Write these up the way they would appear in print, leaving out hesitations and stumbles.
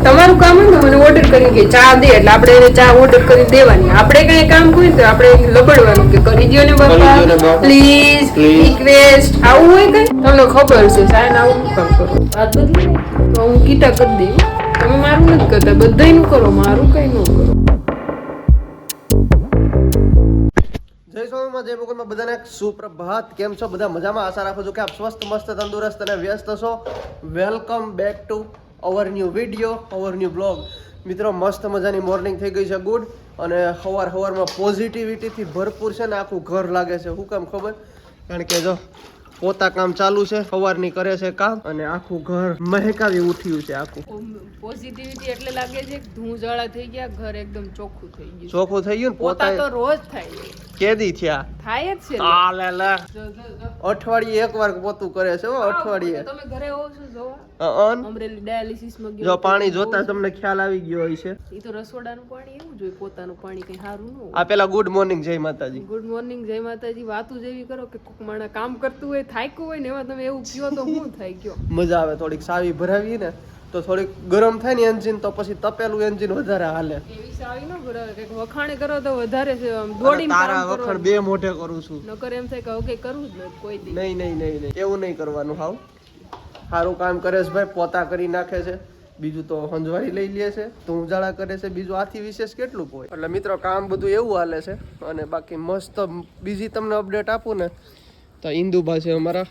તમારું કામ હોય ને મને ઓર્ડર કરી કે ચા દે એટલે આપણે એને ચા ઓર્ડર કરી દેવાની. આપણે કઈ કામ હોય તો આપણે લબડવાનું કે કરી દો ને બાપા પ્લીઝ રિક્વેસ્ટ આવું હોય કઈ તમને ખબર છે સાહેબ આવું કામ કરો વાત બદલી તો હું કીટા કરી દઈ. તમે મારું નથી કરતા બધાયનું કરો મારું કઈ ન કરો. જય સ્વામીમાં જય ભગવાનમાં બધાને સુપ્રભાત. કેમ છો બધા? મજામાં? આશા રાખું છું કે આપ સ્વસ્થ મસ્ત તંદુરસ્ત અને વ્યસ્ત છો. Welcome back to our new video, our new blog. મિત્રો મસ્ત મજાની મોર્નિંગ થઈ ગઈ છે, ગુડ. અને સવારમાં પોઝિટિવિટીથી ભરપૂર છે ને આખું ઘર લાગે છે. શું કામ ખબર? કારણ કે જો પોતા કામ ચાલુ છે, સવારની કરે છે કામ અને આખું ઘર મહેકાવી ઉઠ્યું છે. આખું પોઝિટિવિટી એટલે લાગે છે કે ધૂંઝાળા થઈ ગયા, ઘર એકદમ ચોખ્ખું થઈ ગયું. ચોખ્ખું થઈ ગયું ને? પોતા તો રોજ થાય. કેદી થયા? થાય જ છે. અઠવાડિયે એકવાર પોતું કરે છે. અઠવાડિયે તમે ઘરે હોવ છો જોવા અમરેલી ડાયાલિસિસ માં ગયો જો પાણી જોતા તમને ખ્યાલ આવી ગયો હોય છે. ઈ તો રસોડાનું પાણી એવું જોઈએ, પોતાનું પાણી કઈ સારું ન હોય. આ પેલા ગુડ મોર્નિંગ જય માતાજી. ગુડ મોર્નિંગ જય માતાજી. વાતું જેવી કરો કે કોક માણા કામ કરતું હોય, થાક્યું હોય ને એમાં તમે એવું કયો તો શું થાય કયો? મજા આવે. થોડીક સાવી ભરાવી ને તો થોડીક ગરમ થાય ને એન્જિન, તો પછી તપેલું એન્જિન વધારે હાલે. એવી સાવી ન ભરાવે કે વખાણે કરો તો વધારે છે. દોડીને તારા વખાણ બે મોઢે કરું છું. નકર એમ થાય કે ઓકે કરવું જ નથી કોઈ દી. નહીં એવું નહીં કરવાનું. હાવ સારું કામ કરે છે ભાઈ. પોતા કરી નાખે છે, બીજું તો હંજવારી લઈ લે છે, ધૂંઝાળા કરે છે, બીજું આથી વિશેષ કેટલું હોય. એટલે મિત્રો કામ બધું એવું હાલે છે. અને બાકી મસ્ત બીજી તમને અપડેટ આપું ને તો ઇન્દુબા છે અમારા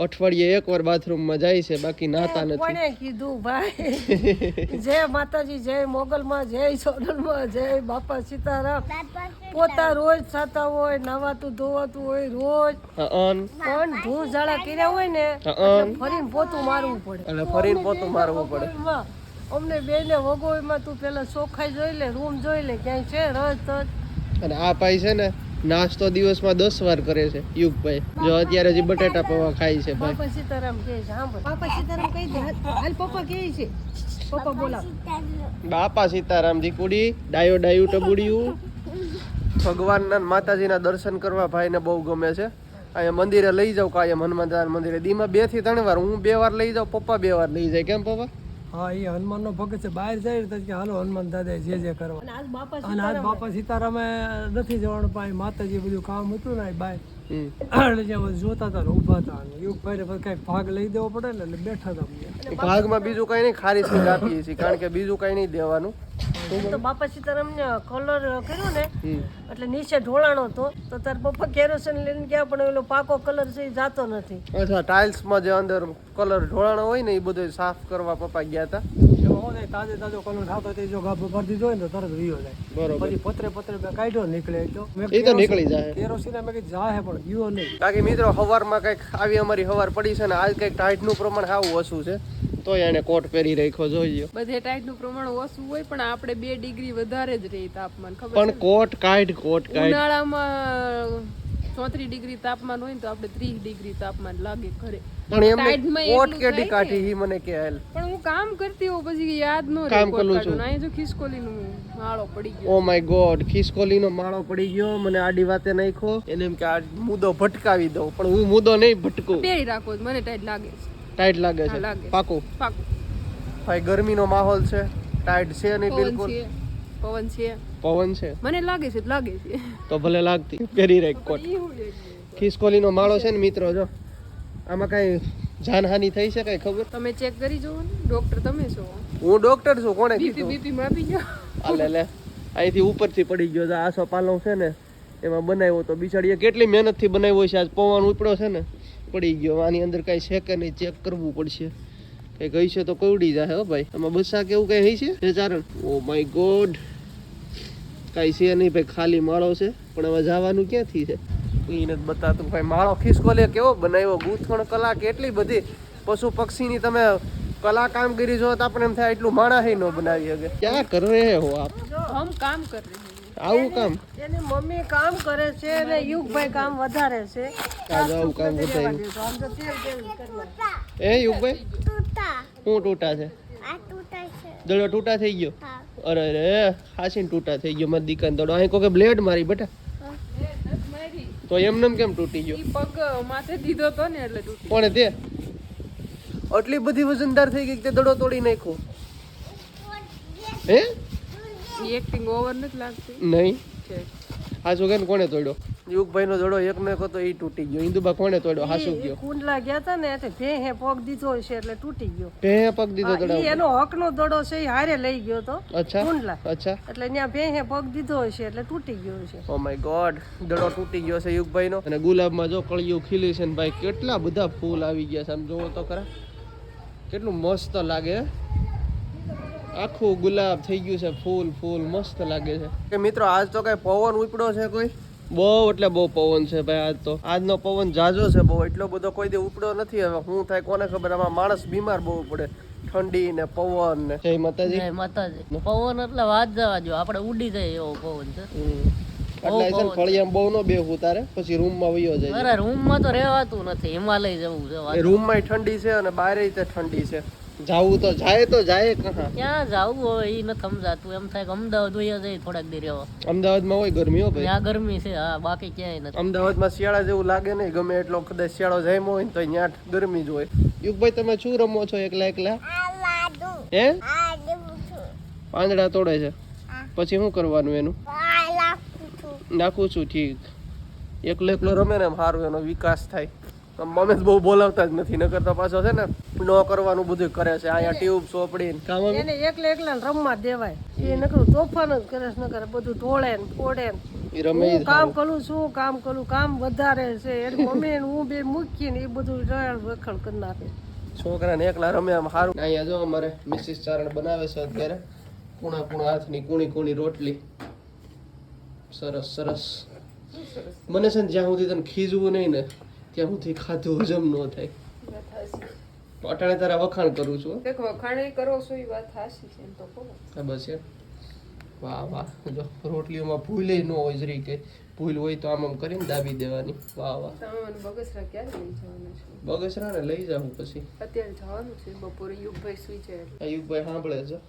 અઠવાડિયે એકવાર બાથરૂમમાં જાય છે, બાકી નાતા નથી. કોણે કીધું ભાઈ? જય માતાજી, જય મોગલમાં, જય સોનલમાં, જય બાપા સીતારામ. પોતા રોજ થતા હોય, નવાતું ધોવાતું હોય રોજ, પણ ધૂળઝાળા કર્યા હોય ને ફરીને પોતું મારવું પડે. એટલે ફરીને પોતું મારવું પડે. અમને બેને વગોઈમાં તું પેલા ચોખ્ખાઈ જોઈ લે, રૂમ જોઈ લે ક્યાંય છે રસ તજ. અને આ ભાઈ છે ને નાસ્તો દિવસમાં 10 વાર કરે છે. યુગભાઈ જો અત્યારે જે બટેટા પૌવા ખાય છે ભાઈ. બાપા સીતારામ કહે છે. હા બાપા સીતારામ કહી દે. હાલ પપ્પા કહે છે. પપ્પા બોલાવ. બાપા સીતારામ દીકુડી ડાયો ડાયું ટબુડિયું. ભગવાનના માતાજીના દર્શન કરવા ભાઈને બહુ ગમે છે. અહીંયા મંદિરે લઈ જાવ કાયમ, હનુમાન દાદા મંદિરે દીમાં 2 થી 3 વાર. હું 2 વાર લઈ જાઉં, પપ્પા 2 વાર લઈ જાય. કેમ પપ્પા? હા, એ હનુમાનનો ભગત છે. બહાર જાય તો કે હાલો હનુમાન દાદા જે કરવા. અને આજ બાપા સીતારામે નથી જવાનું, પણ માતાજી બધું કામ હતું ને બાય એટલે જ્યાં જોતા હતા ને ઉભા હતા. યુગભાઈને કઈક ભાગ લઈ દેવો પડે ને એટલે બેઠા હતા. ભાગમાં બીજું કઈ નહીં, ખારી સીટ આપીએ છીએ, કારણ કે બીજું કઈ નહીં દેવાનું. તો બાપા સીતારામ ને કલર કર્યો ને એટલે નીચે ઢોળાણો હતો તો તાર પપ્પા કેરોસીન લઈને ગયા, પણ એલો પાકો કલર છે એ જાતો નથી. અચ્છા, ટાઇલ્સમાં જે અંદર કલર ઢોળાણો હોય ને એ બધું સાફ કરવા પપ્પા ગયા હતા. તાજો તાજો કલર થતો તે જો ભરી દીધો હોય ને તો તરત વિયો જાય. બરોબર. પછી પતરે કાઢ્યો નીકળે એ તો નીકળી જાય. કેરોસીન મેં કઈ જાય પણ ગયો નહીં. બાકી મિત્રો સવારમાં કઈક આવી અમારી સવાર પડી છે ને આજ કઈક ટાઈટનું પ્રમાણ આવું ઓછું છે, તો એને કોટ પહેરી રાખ્યો જોઈએ. બધે ટાઈટનું પ્રમાણ ઓછું હોય પણ આપણે 2 ડિગ્રી વધારે જ રહે તાપમાન. ખબર પણ કોટ કાઢ ઉનાળામાં 34 ડિગ્રી તાપમાન હોય ને તો આપણે 30 ડિગ્રી તાપમાન લાગે ઘરે. પણ એમને કોટ કેડી કાઢી ઈ મને કે હાલ. પણ હું કામ કરતી હોઉં પછી યાદ ન રહે. કામ કરું છું. અહીં જો ખિસકોલીનું માળો પડી ગયો. ઓ માય ગોડ, ખિસકોલીનો માળો પડી ગયો. મને આડી વાતે નાખ્યો. એને એમ કે આ મુદ્દો ભટકાવી દઉં, પણ હું મુદ્દો નહીં ભટકું. પહેરી રાખો, મને ટાઈટ લાગે છે. ટાઈટ લાગે છે? પાકું ભાઈ. ગરમીનો માહોલ છે, ટાઈટ છે નહીં બિલકુલ. પવન છે મને લાગે છે તો ભલે લાગતી. પહેરી રાખ કોટ. ખિસકોલીનો માળો છે ને મિત્રો, જો આમાં કઈ જાનહાની થઈ છે કઈ ખબર? તમે ચેક કરી જોવો ને, ડોક્ટર તમે છો. હું ડોક્ટર છું. કોણે કીધું? બીપી માપી ગયો. આલે લે, અહીંથી ઉપરથી પડી ગયો. આસો પાલવ છે ને એમાં બનાવ્યો તો બિચારીએ કેટલી મહેનતથી બનાવ્યો છે. આજ પવન ઉપડ્યો છે ને પડી ગયો. આની અંદર કઈ છે કે નહીં ચેક કરવું પડશે. કઈ ગઈ છે તો કવડી જાય હો ભાઈ. આમાં બસા કેવું કઈ હઈ છે ચારણ? ઓ માય ગોડ, કઈ છે નહીં ભાઈ, ખાલી માળો છે. પણ હવે જવાનું ક્યાંથી છે એને બતાતું ભાઈ. માળો ખિસકોલે કેવો બનાવ્યો, ગૂંથણ કલા કેટલી બધી. પશુ પક્ષીની તમે કલા કામગીરી જો તો આપણે એમ થાય એટલું માણસ ન બનાવી શકે. ક્યાં કર રહે હો આપ? હમ કામ કર રહે. આવું કામ એની મમ્મી કામ કરે છે અને યુગભાઈ કામ વધારે છે. આવું કામ વધારે એ યુગભાઈ શું તૂટા છે? દડો તૂટા થઈ ગયો? અરે રે, હાસીને તૂટા થઈ ગયો મારી દીકરાને દડો. અહીં કોઈ બ્લેડ મારી બેટા તો એમને કેમ તૂટી ગયો? પગ માથે દીધો તો ને એટલે તૂટી. કોણે તે? આટલી બધી વજનદાર થઈ ગઈ કે દડો તોડી નાખ્યો. હે એક્ટિંગ ઓવર નથી લાગતી નહીં છે. આ શું કે કોણે તોડ્યો? યુગભાઈ નો જોડો એક ને તો એ તૂટી ગયો. ઇન્દુબા કોણે તોડ્યો? હાસુ ગયો. કુંડલા ગયા હતા ને એટલે ભેહે પગ દીધો છે એટલે તૂટી ગયો. ભેહે પગ દીધો હા, ઈ એનો હકનો દડો છે એ હારે લઈ ગયો તો અચ્છા કુંડલા અચ્છા. એટલે ત્યાં ભેહે પગ દીધો છે એટલે તૂટી ગયો છે. ઓ માય ગોડ, દડો તૂટી ગયો છે યુગભાઈ નો. અને ગુલાબમાં જો કળિયું ખીલી છે ને ભાઈ કેટલા બધા ફૂલ આવી ગયા છે. આમ જોવો તો ખરા કેટલું મસ્ત લાગે. આખું ગુલાબ થઈ ગયું છે, ફૂલ ફૂલ મસ્ત લાગે છે. કે મિત્રો આજ તો કઈ પવન ઉપડ્યો છે કોઈ? બહુ એટલે બહુ પવન છે ભાઈ આજ તો. આજનો પવન જાજો છે બહુ, એટલો બધો કોઈ દી ઉપડ્યો નથી. હવે શું થાય કોને ખબર. આમાં માણસ બીમાર બહુ પડે, ઠંડી ને પવન ને. જય માતાજી. જય માતાજી. પવન એટલે વાત જવા જો, આપણે ઉડી જાય એવો પવન છે. એટલે છે ને ફળિયામાં બહુ નો બેહવું તારે, પછી રૂમમાં વયો જાય. અરે રૂમમાં તો રહેવાતું નથી, હિમાલય જવું છે. રૂમમાં ઠંડી છે અને બહાર ઠંડી છે. જાવું તો જાય કહા. ક્યાં જાવું હવે એ નથી સમજાતું. એમ થાય કે અમદાવાદ વયા જાય થોડાક દી રહેવા. અમદાવાદમાં હોય ગરમી હો ભાઈ. ત્યાં ગરમી છે હા, બાકી ક્યાંય નથી. અમદાવાદમાં શિયાળા જેવું લાગે નહીં. ગમે એટલો કદાચ શિયાળો જાય હોય તો ત્યાં ગરમી જ હોય. યુગભાઈ તમે શું રમો છો એકલા એકલા? હે પાંદડા તોડે છે, પછી શું કરવાનું એનું? નાખું છું. ઠીક. એકલો રમે ને સારું, એનો વિકાસ થાય. મમ્મી બહુ બોલાવતા જ નથી, નકર તો પાછો છે ને નો કરવાનું બધું કરે છે. અહીંયા ટ્યુબ સોપડી કામ એને એકલા રમવા દેવાય. એ નકરું તોફાન જ કરે છે, નકર બધું ઢોળે ને ફોડે ને. એ રમે હું કામ કરું છું, કામ વધારે છે. એની મમ્મી ને હું બે મૂકીને એ બધું રળ વખણ કરી નાખે. છોકરાને એકલા રમે આમ સારું. અહીંયા જો અમારે મિસિસ ચારણ બનાવે છે અત્યારે કુણા હાથની કુણી રોટલી. સરસ સરસ. મને છે ને જ્યાં સુધી તને ખીજવું નહીં ને ત્યાં સુધી ખાધું હજમ ન થાય. અટાણે તારા વખાણ કરું છું. વખાણ કરો છો એ વાત સાચી છે. એમ તો કહો હા બસ એમ. વાહ વાહ. જો રોટલીઓમાં ભૂલે ન હોય જરી કે ભૂલ હોય તો આમ કરીને દાબી દેવાની. વાહ વાહ. તમે મને બગસરા ક્યારે લઈ જવાના છો? બગસરા ને લઈ જાઉં પછી. અત્યારે જવાનું છે બપોરે. યુગભાઈ સુઈ જાય એટલે. યુગભાઈ સાંભળે છે.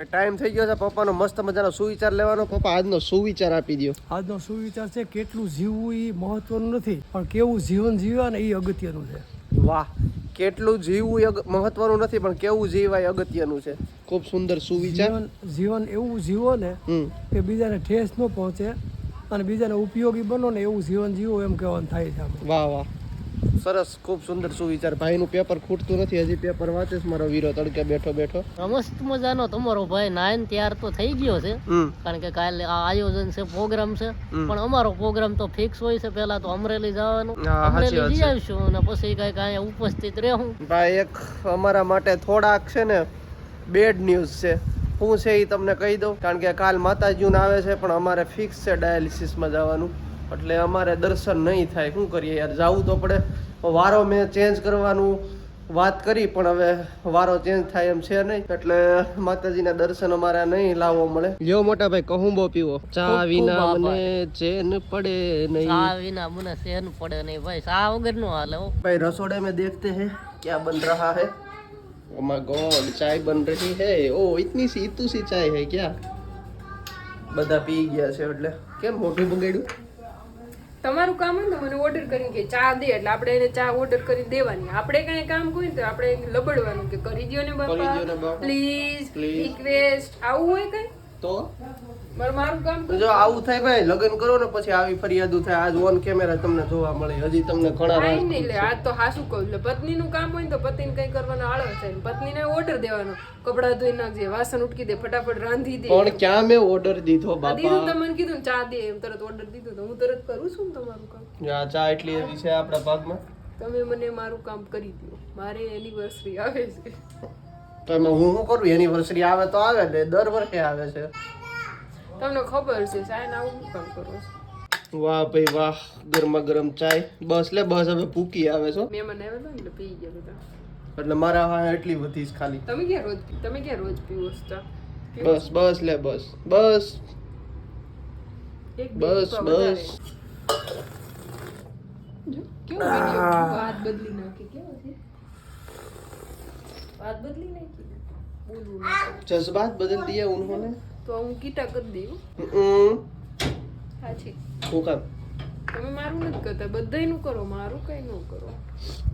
ટાઈમ થઈ ગયો છે પપ્પાનો મસ્ત મજાનો સુવિચાર લેવાનો. પપ્પા આજનો સુવિચાર આપી દો. આજનો સુવિચાર છે કેટલું જીવવું એ મહત્વનું નથી, પણ કેવું જીવન જીવ્યા ને એ અગત્યનું છે. વાહ. કેટલું જીવવું એ મહત્વનું નથી, પણ કેવું જીવાય અગત્યનું છે. ખૂબ સુંદર સુવિચાર. જીવન એવું જીવો ને કે બીજાને ઠેસ ન પહોંચે અને બીજાને ઉપયોગી બનો ને એવું જીવન જીવો, એમ કહેવાનું થાય છે. વાહ વાહ. સરસ. ખૂબ સુંદર સુવિચાર. ભાઈનું પેપર ખૂટતું નથી, હજી પેપર વાંચે છે મારો વીરો તડકે બેઠો. મસ્ત મજાનો તમારો ભાઈ નાયન તૈયાર તો થઈ ગયો છે, કારણ કે કાલે આ આયોજન છે, પ્રોગ્રામ છે. પણ અમારો પ્રોગ્રામ તો ફિક્સ હોય છે. પેલા તો અમરેલી જવાનું, અમરેલી જઈ આવીશું અને પછી કઈક અહીંયા ઉપસ્થિત રહેવું. ભાઈ એક અમારા માટે થોડાક છે ને બેડ ન્યૂઝ છે. શું છે એ તમને કહી દઉં, કારણ કે કાલ માતાજીને આવે છે પણ અમારે ફિક્સ છે ડાયાલિસિસમાં જવાનું, એટલે અમારે દર્શન નહીં થાય. શું કરીએ યાર, જવું તો પડે. વારો મેં ચેન્જ કરવાનું વાત કરી પણ હવે વારો ચેન્જ થાય એમ છે નહીં, એટલે માતાજીના દર્શન અમારે નહીં લાવવો મળે. લ્યો મોટા ભાઈ કહુંબો પીવો. ચા વિના મને ચેન પડે નહીં. ચા વિના મને ચેન પડે નહીં ભાઈ, ચા વગર નો હાલે. भाई रसोड़े में देखते हैं क्या बन रहा है. Oh my God, चाय बन रही है. ओ इतनी सी इतू सी चाय है क्या? બધા પી ગયા છે એટલે કેમ મોઢું બગાડ્યું? તમારું કામ હોય ને મને ઓર્ડર કરીને કે ચા દે, એટલે આપણે એને ચા ઓર્ડર કરી દેવાની. આપણે કઈ કામ કોઈ તો આપણે લબડવાનું કે કરી દો ને બાપા પ્લીઝ રિક્વેસ્ટ. આવું હોય કઈ તો મારું કામ જો આવું થાય ભાઈ, લગ્ન કરો ને પછી આવી ફરિયાદો થાય. આજ ઓન કેમેરા તમને જોવા મળે. હજી તમને ઘણા કાઈ નહીં લે. આજ તો હાસું કહું, એટલે પત્નીનું કામ હોય ને તો પતિને કઈ કરવાનો આળસ થાય. પત્નીને ઓર્ડર દેવાનો, કપડા ધોઈ નાખજે, વાસણ ઉટકી દે, ફટાફટ રાંધી દે. પણ ક્યાં મેં ઓર્ડર દીધો બાપા? દીધું તમને કીધું ને ચા દે એમ તરત ઓર્ડર દીધું તો હું તરત કરું છું ને તમારું કામ. આ ચા એટલી એવી છે આપણા ભાગમાં. તમે મને મારું કામ કરી દો. મારે એનિવર્સરી આવે છે તો એમાં હું શું કરું? એનિવર્સરી આવે તો આવે ને, દર વર્ષે આવે છે. તમને ખબર છે સાયન આવું શું કામ કરો છો? વાહ ભાઈ વાહ. ગરમા ગરમ ચાય. બસ લે બસ, હવે ભૂકી આવે છો. મહેમાન આવ્યા હતા ને એટલે પી ગયા બધા. એટલે મારા હા એટલી બધી જ ખાલી. તમે ક્યાં રોજ પીવો છો ચા? બસ બસ લે બસ બસ એક બે બસ કપ બસ. જો કેવો વિડિયો વાત બદલી નાખી. કેવો છે વાત બદલી નાખી? બોલવું નથી. જज्बात बदल दिया उन्होंने. તો હું કીટા કરી દઉં. સાચી શું કામ? તમે મારું નથી કરતા, બધાયનું કરો, મારું કઈ ન કરો.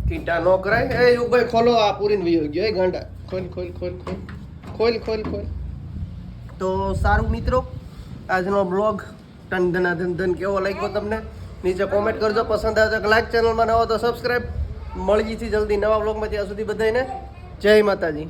કીટા નો કરાય. એ ઉભાઈ ખોલો આ પૂરીને વયો ગયો. એ ગાંડા ખોલ. તો સારું મિત્રો, આજનો બ્લોગ ટન ધના ધન કેવો લાગ્યો તમને નીચે કોમેન્ટ કરજો. પસંદ આવે તો લાઈક, ચેનલમાં નવો તો સબસ્ક્રાઈબ. મળીથી જલ્દી નવા બ્લોગમાં. ત્યાં સુધી બધાને જય માતાજી.